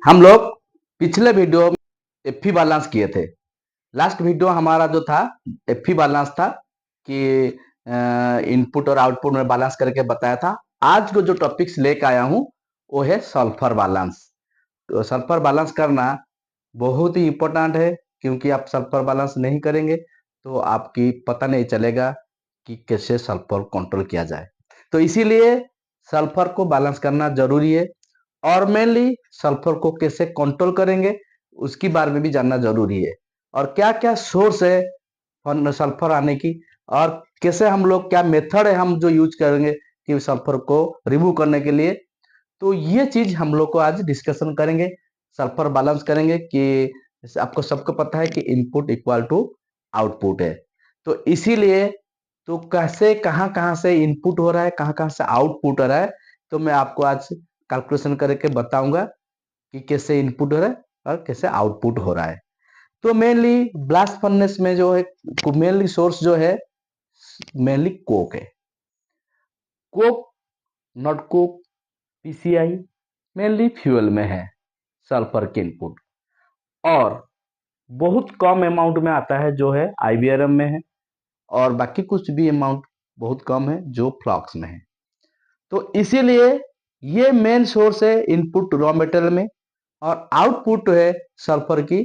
हम लोग पिछले वीडियो में एफी बैलेंस किए थे। लास्ट वीडियो हमारा जो था एफी बैलेंस था कि इनपुट और आउटपुट में बैलेंस करके बताया था। आज को जो टॉपिक्स लेकर आया हूँ वो है सल्फर बैलेंस। तो सल्फर बैलेंस करना बहुत ही इम्पोर्टेंट है, क्योंकि आप सल्फर बैलेंस नहीं करेंगे तो आपकी पता नहीं चलेगा कि कैसे सल्फर कंट्रोल किया जाए। तो इसीलिए सल्फर को बैलेंस करना जरूरी है, और मेनली सल्फर को कैसे कंट्रोल करेंगे उसके बारे में भी जानना जरूरी है, और क्या क्या सोर्स है सल्फर आने की, और कैसे हम लोग क्या मेथड है हम जो यूज करेंगे कि सल्फर को रिमूव करने के लिए। तो ये चीज हम लोग को आज डिस्कशन करेंगे, सल्फर बैलेंस करेंगे कि आपको सबको पता है कि इनपुट इक्वल टू आउटपुट है। तो इसीलिए तो कैसे कहाँ कहाँ से इनपुट हो रहा है, कहाँ कहाँ से आउटपुट हो रहा है, तो मैं आपको आज कैलकुलेशन करके बताऊंगा कि कैसे इनपुट हो रहा है और कैसे आउटपुट हो रहा है। तो मेनली ब्लास्ट फर्नेस में जो है मेनली सोर्स जो है मेनली कोक है। Coke, not Coke, PCI mainly fuel में है सल्फर के इनपुट, और बहुत कम अमाउंट में आता है जो है आईबीआरएम में है, और बाकी कुछ भी अमाउंट बहुत कम है जो फ्लॉक्स में है। तो इसीलिए ये मेन सोर्स है इनपुट रॉ मेटेरियल में, और आउटपुट है सल्फर की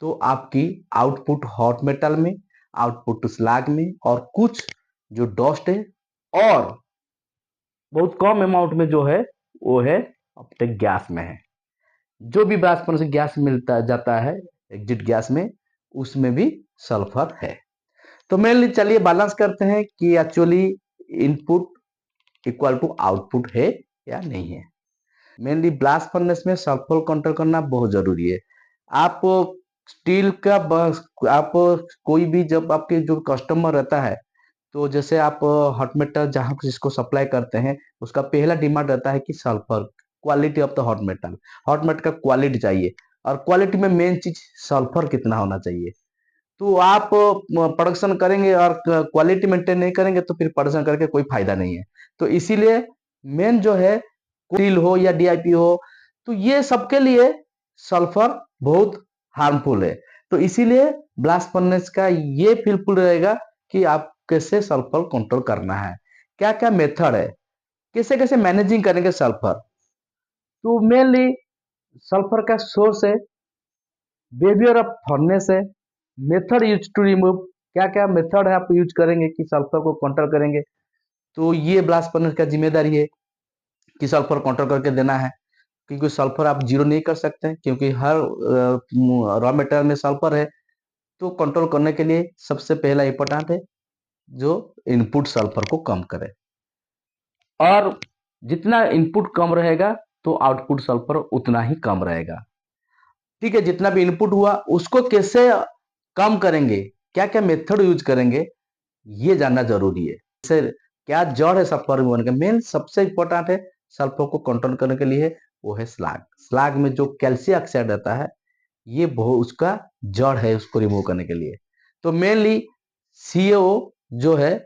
तो आपकी आउटपुट हॉट मेटल में, आउटपुट स्लैग में, और कुछ जो डस्ट है, और बहुत कम अमाउंट में जो है वो है अपने गैस में है। जो भी ब्लास्ट फर्नेस से गैस मिलता जाता है एग्जिट गैस में, उसमें भी सल्फर है। तो मेनली चलिए बैलेंस करते हैं कि actually input equal to output है या नहीं है। मेनली ब्लास्ट फर्नेस में सल्फर कंट्रोल करना बहुत जरूरी है। आप स्टील का आप कोई भी जब आपके जो कस्टमर रहता है, तो जैसे आप हॉट मेटल जहां जिसको सप्लाई करते हैं उसका पहला डिमांड रहता है कि sulphur, quality of the hot metal का क्वालिटी चाहिए, और क्वालिटी में मेन चीज सल्फर कितना होना चाहिए। तो आप प्रोडक्शन करेंगे और क्वालिटी मेंटेन नहीं करेंगे तो फिर प्रोडक्शन करके कोई फायदा नहीं है। तो इसीलिए मेन जो है स्टील हो या डीआईपी हो, तो ये सबके लिए सल्फर बहुत हार्मफुल है। तो इसीलिए ब्लास्ट फर्नेस का ये फीलफुल रहेगा कि आप कैसे सल्फर कंट्रोल करना है, क्या क्या मेथड है, कैसे कैसे मैनेजिंग करेंगे सल्फर। तो मेनली सल्फर का सोर्स है, बिहेवियर ऑफ फर्नेस है, मेथड यूज टू रिमूव, क्या क्या मेथड है आप यूज करेंगे कि सल्फर को कंट्रोल करेंगे। तो ये ब्लास्ट फर्नेस का जिम्मेदारी है कि सल्फर कंट्रोल करके देना है, क्योंकि सल्फर आप जीरो नहीं कर सकते, क्योंकि हर रॉ मेटेरियल में सल्फर है। तो कंट्रोल करने के लिए सबसे पहला इंपॉर्टेंट है जो इनपुट सल्फर को कम करे, और जितना इनपुट कम रहेगा तो आउटपुट सल्फर उतना ही कम रहेगा। ठीक है, जितना भी इनपुट हुआ उसको कैसे कम करेंगे, क्या क्या मेथड यूज करेंगे, ये जानना जरूरी है। जैसे क्या जड़ है सल्फर रिमूवल का, मेन सबसे इंपॉर्टेंट है सल्फर को कंट्रोल करने के लिए वो है स्लैग। स्लैग में जो कैल्शियम ऑक्साइड रहता है ये बहुत उसका जड़ है उसको रिमूव करने के लिए। तो मेनली सीओ जो है,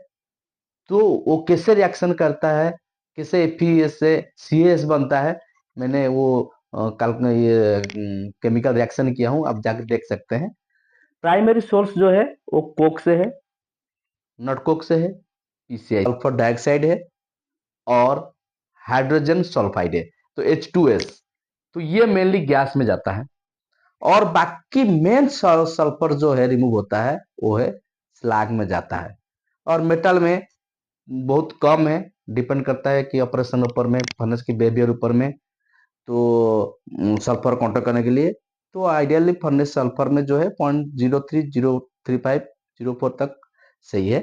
तो वो कैसे रिएक्शन करता है, कैसे एफईएस से सीएस बनता है, मैंने वो कल ये केमिकल रिएक्शन किया हूँ, आप जाकर देख सकते हैं। प्राइमरी सोर्स जो है वो कोक से है, नॉट कोक से है, पीसीआई सल्फर डाइऑक्साइड है, और हाइड्रोजन सल्फाइड है, तो H2S। तो ये मेनली गैस में जाता है, और बाकी मेन सल्फर जो है रिमूव होता है वो है स्लैग में जाता है, और मेटल में बहुत कम है, डिपेंड करता है कि ऑपरेशन ऊपर में, फर्नेस की बिहेवियर ऊपर में। तो सल्फर काउंटर करने के लिए तो आइडियली फर्नेस सल्फर में जो है 0.03 035 04 तक सही है।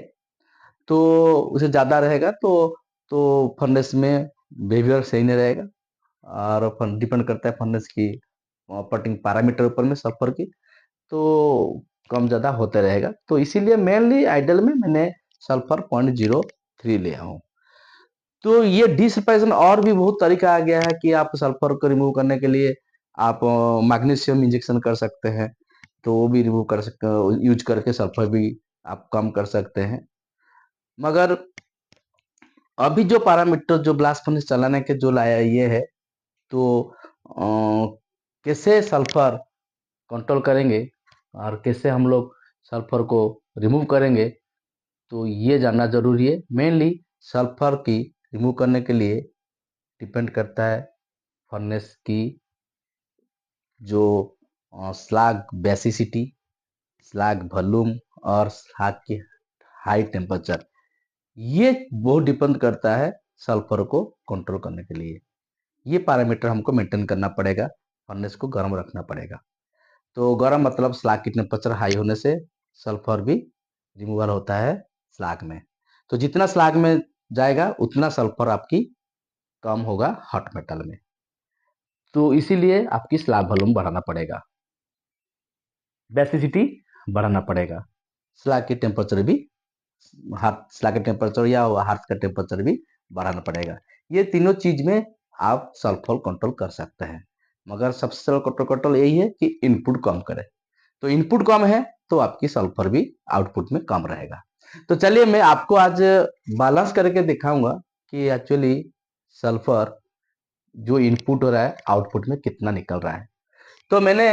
तो उसे ज़्यादा रहेगा तो फर्नेस में बिहेवियर सही नहीं रहेगा, और डिपेंड करता है फर्नेस की ऑपरेटिंग पैरामीटर ऊपर में सल्फर की, तो कम ज़्यादा होते रहेगा। तो इसीलिए मेनली आइडियल में मैंने सल्फर 0.03 लिया हूँ। तो ये डिसल्फाइजेशन और भी बहुत तरीका आ गया है कि आप सल्फर को रिमूव करने के लिए आप मैग्नीशियम इंजेक्शन कर सकते हैं, तो वो भी रिमूव कर सकते हैं, यूज करके सल्फर भी आप कम कर सकते हैं। मगर अभी जो पैरामीटर जो ब्लास्ट फर्नेस चलाने के जो लाया ये है, तो कैसे सल्फर कंट्रोल करेंगे और कैसे हम लोग सल्फर को रिमूव करेंगे, तो ये जानना जरूरी है। मेनली सल्फर की रिमूव करने के लिए डिपेंड करता है फर्नेस की जो स्लैग बेसिसिटी, स्लैग वॉल्यूम और स्लैग की हाई टेम्परेचर, ये बहुत डिपेंड करता है सल्फर को कंट्रोल करने के लिए। ये पैरामीटर हमको मेंटेन करना पड़ेगा, फर्नेस को गर्म रखना पड़ेगा। तो गर्म मतलब स्लैग की टेम्परेचर हाई होने से सल्फर भी रिमूवल होता है स्लैग में। तो जितना स्लैग में जाएगा उतना सल्फर आपकी कम होगा हॉट मेटल में। तो इसीलिए आपकी स्लैग वॉल्यूम बढ़ाना पड़ेगा, बेसिसिटी बढ़ाना पड़ेगा, स्लैग की टेम्परेचर भी, हार्ट स्लैग का टेम्परेचर या हार्ट का टेम्परेचर भी बढ़ाना पड़ेगा। ये तीनों चीज में आप सल्फर कंट्रोल कर सकते हैं, मगर सबसे सरल कंट्रोल यही है कि इनपुट कम करें। तो इनपुट कम है तो आपकी सल्फर भी आउटपुट में कम रहेगा। तो चलिए मैं आपको आज बैलेंस करके दिखाऊंगा कि एक्चुअली सल्फर जो इनपुट हो रहा है आउटपुट में कितना निकल रहा है। तो मैंने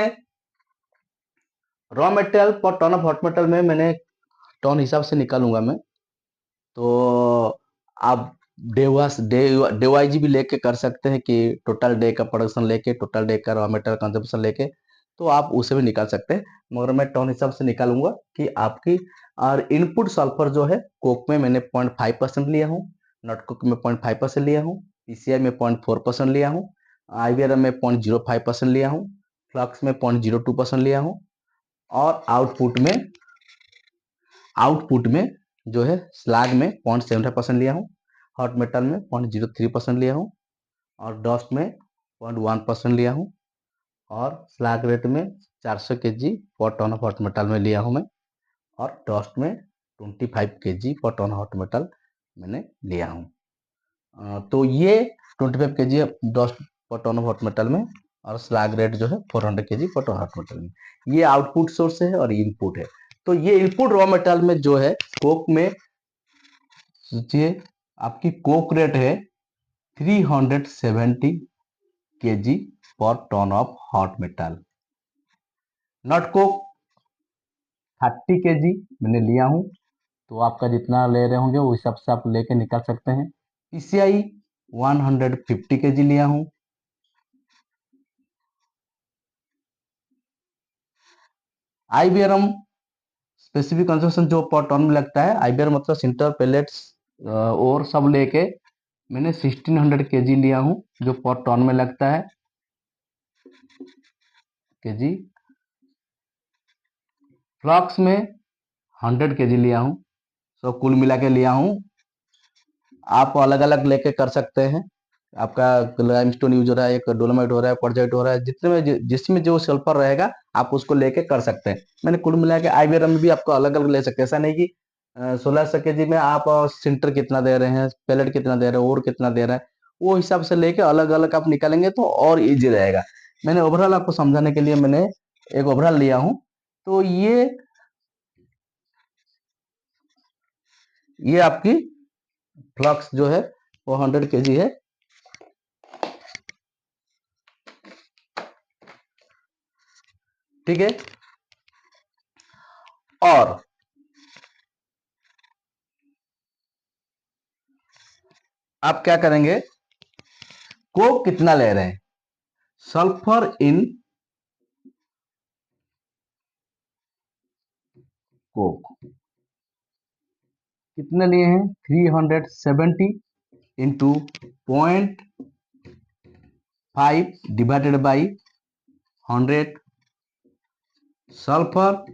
रॉ मटेरियल पर टन ऑफ हॉट मेटल में मैंने टन हिसाब से निकालूंगा मैं। तो आप डे वाइज भी लेके कर सकते हैं कि टोटल डे का प्रोडक्शन लेके, टोटल डे का रॉ मटेरियल कंजप्शन लेके, तो आप उसे भी निकाल सकते हैं। मगर मैं टन हिसाब से निकालूंगा कि आपकी और इनपुट सल्फर जो है कोक में मैंने 0.5% लिया हूँ, नॉट कोक में 0.5% लिया हूँ, पीसीआई में 0.4% लिया हूँ, आईवीआरएम में 0.05% लिया हूँ, फ्लक्स में 0.02% लिया हूँ, और आउटपुट में जो है स्लैग में 0.75% लिया हूँ, हॉट मेटल में 0.03% लिया हूँ, और डस्ट में 0.1% लिया हूँ, और स्लैग रेट में 400 kg पर टन ऑफ हॉट मेटल में लिया हूँ मैं, और डस्ट में 25 kg पर टन हॉट मेटल मैंने लिया हूँ। तो ये 25 kg डस्ट पर टन ऑफ हॉट मेटल में और स्लैग रेट जो है 400 kg पर टन हॉट मेटल में, ये आउटपुट सोर्स है और इनपुट है। तो ये इनपुट रॉ मेटल में जो है कोक में, सोचिए आपकी कोक रेट है 370 kg पर tonne of hot metal, nut coke 30 kg मैंने लिया हूं। तो आपका जितना ले रहे होंगे उस हिसाब से आप लेके निकाल सकते हैं। पीसीआई 150 kg लिया हूं। आईबीआरएम स्पेसिफिक कंजम्पशन जो पर टन में लगता है, आईबीआरएम मतलब सिंटर पेलेट्स और सब लेके मैंने 1600 kg लिया हूं जो पर टन में लगता है kg। फ्लक्स में 100 kg लिया हूं। तो कुल मिला के लिया हूं। आप अलग अलग लेके कर सकते हैं, आपका लाइमस्टोन यूज हो रहा है, एक डोलोमाइट हो रहा है, क्वार्टजाइट हो रहा है, जितने में जिसमें जो सल्फर रहेगा आप उसको लेके कर सकते हैं। मैंने कुल मिला के आईबीआरएम में भी आपको अलग अलग ले सकते हैं। ऐसा नहीं कि 1600 kg में आप सिंटर कितना दे रहे हैं, पेलेट कितना दे रहे हैं और कितना दे रहे हैं, वो हिसाब से लेके अलग अलग आप निकालेंगे तो और इजी रहेगा। मैंने ओवरऑल आपको समझाने के लिए मैंने एक ओवरऑल लिया हूं। तो ये आपकी फ्लक्स जो है वो 100 kg है। ठीक है, और आप क्या करेंगे, कोक कितना ले रहे हैं, सल्फर इन कोक कितने लिए हैं, 370 into 0.5 divided by 100, sulphur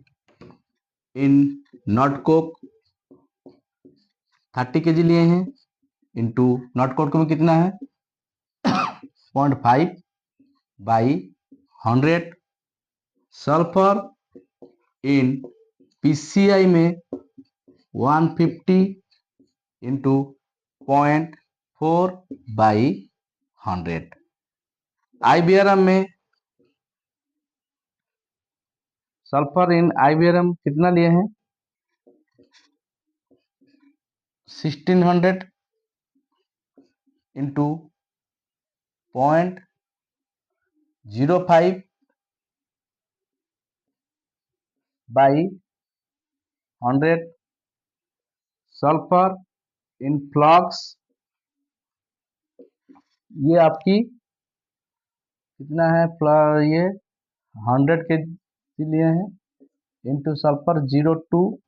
in not coke 30 kg लिए हैं, इंटू नॉट कोक में कितना है 0.5 बाई 100, सल्फर इन पीसीआई में 150 इंटू 0.4 बाई 100, आईबीआरएम में सल्फर इन आईबीआरएम कितना लिए हैं 1600 इंटू 0.05 बाई 100 सल्फर इन फ्लॉक्स, ये आपकी कितना है, ये 100 के लिए है, इंटू सल्फर 02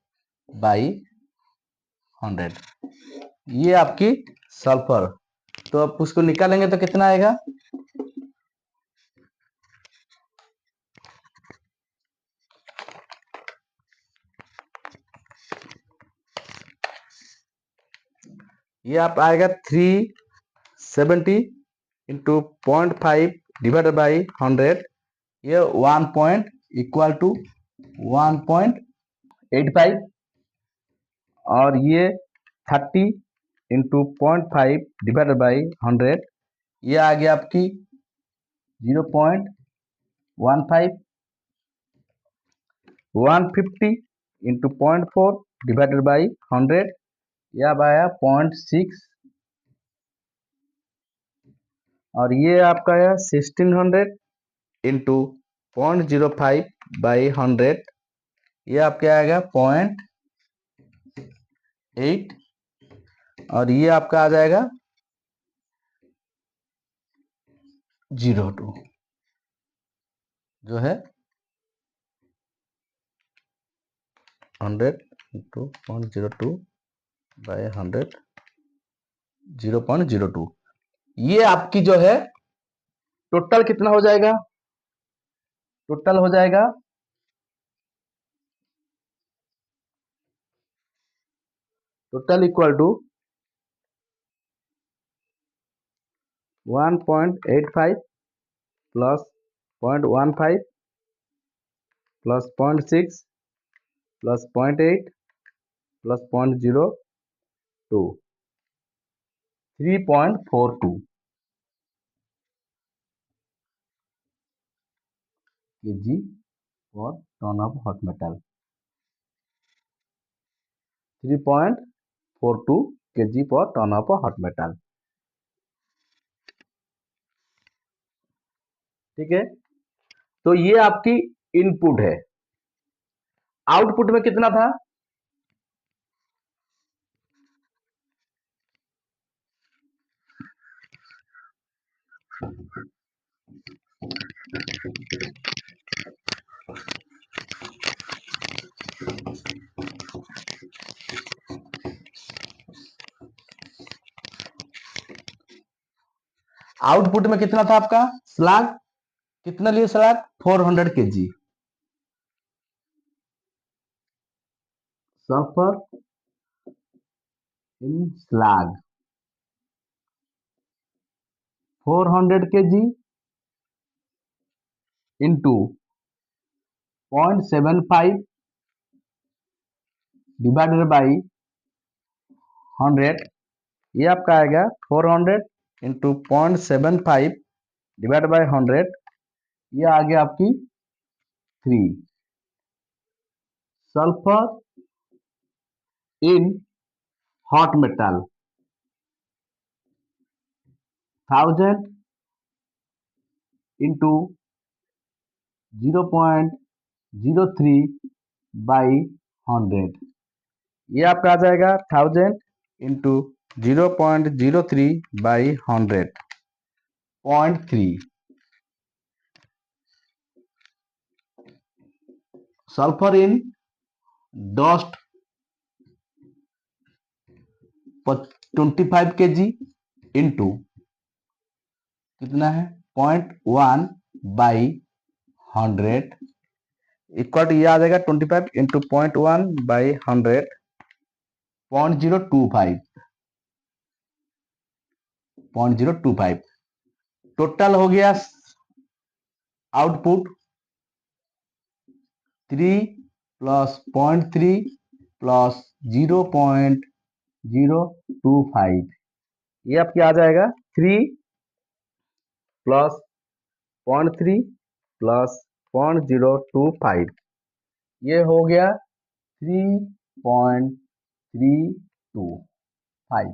बाई 100, ये आपकी सल्फर। तो अब उसको निकालेंगे तो कितना आएगा, ये आप आएगा 370 इंटू 0.5 डिवाइडेड बाई 100, ये 1 पॉइंट इक्वल टू 1.85, और ये 30 इंटू 0.5 डिवाइडेड बाई 100, ये आ गया आपकी 0.15, 150 इंटू 0.4 डिवाइडेड बाई 100, ये अब आया 0.6, और ये आपका है 1600 इंटू 0.05 बाई 100, ये आपके आएगा 0.8, और ये आपका आ जाएगा 02, जो है 100 इंटू 0.02 बाई 100, 0.02, ये आपकी जो है टोटल कितना हो जाएगा, टोटल हो जाएगा total equal to 1.85 plus 0.15 plus 0.6 plus 0.8 plus 0.02, 3.42 kg for ton of hot metal, 3.42 kg for ton of hot metal। ठीक है, तो ये आपकी इनपुट है। आउटपुट में कितना था, आउटपुट में कितना था आपका स्लैग, कितना लिए slag 400 kg sulphur in slag, 400 kg into 0.75 divided by 100, ये आपका आएगा 400 इंटू 0.75 डिवाइड बाई 100, ये आ गया आपकी 3। Sulphur in hot metal 1000 into 0.03 by 100, ये आपका आ जाएगा 1000 into 0.03 by 100, 0.3। Sulphur in dust 25 kg into कितना है 0.1 बाई 100 इक्वल टू, ये आ जाएगा 25 इंटू 0.1 बाई 100, 0.025। टोटल हो गया आउटपुट 3 प्लस 0.3 प्लस 0.025, ये आपकी आ जाएगा 3 प्लस 0.3 प्लस 0.025, ये हो गया 3.325,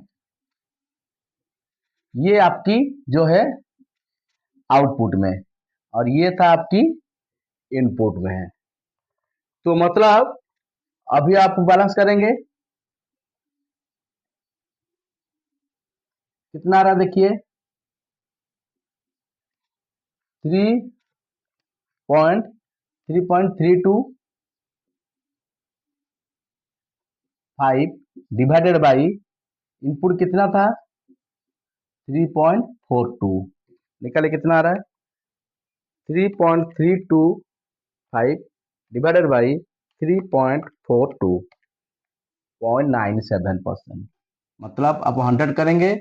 ये आपकी जो है आउटपुट में, और ये था आपकी इनपुट में है। तो मतलब अभी आप बैलेंस करेंगे, कितना आ रहा है देखिए, 3.325 डिवाइडेड बाई इनपुट कितना था 3.42, निकाले कितना आ रहा है 3.325 डिवाइडेड बाई 3.42, 0.97%। मतलब आप 100 करेंगे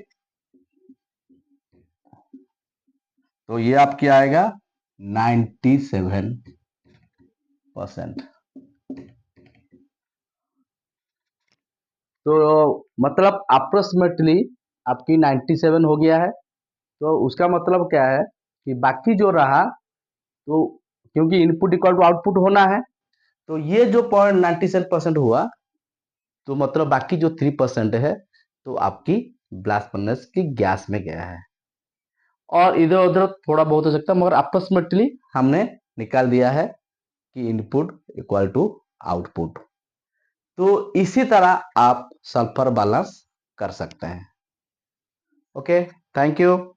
तो ये आपकी आएगा 97%। तो मतलब अप्रोक्सीमेटली आपकी 97 हो गया है। तो उसका मतलब क्या है कि बाकी जो रहा, तो क्योंकि इनपुट इक्वल टू आउटपुट होना है, तो ये जो 0.97% हुआ, तो मतलब बाकी जो 3% है तो आपकी ब्लास्ट फर्नेस की गैस में गया है, और इधर उधर थोड़ा बहुत हो सकता है, मगर अप्रोक्सीमेटली हमने निकाल दिया है कि इनपुट इक्वल टू आउटपुट। तो इसी तरह आप सल्फर बैलेंस कर सकते हैं। Okay, thank you.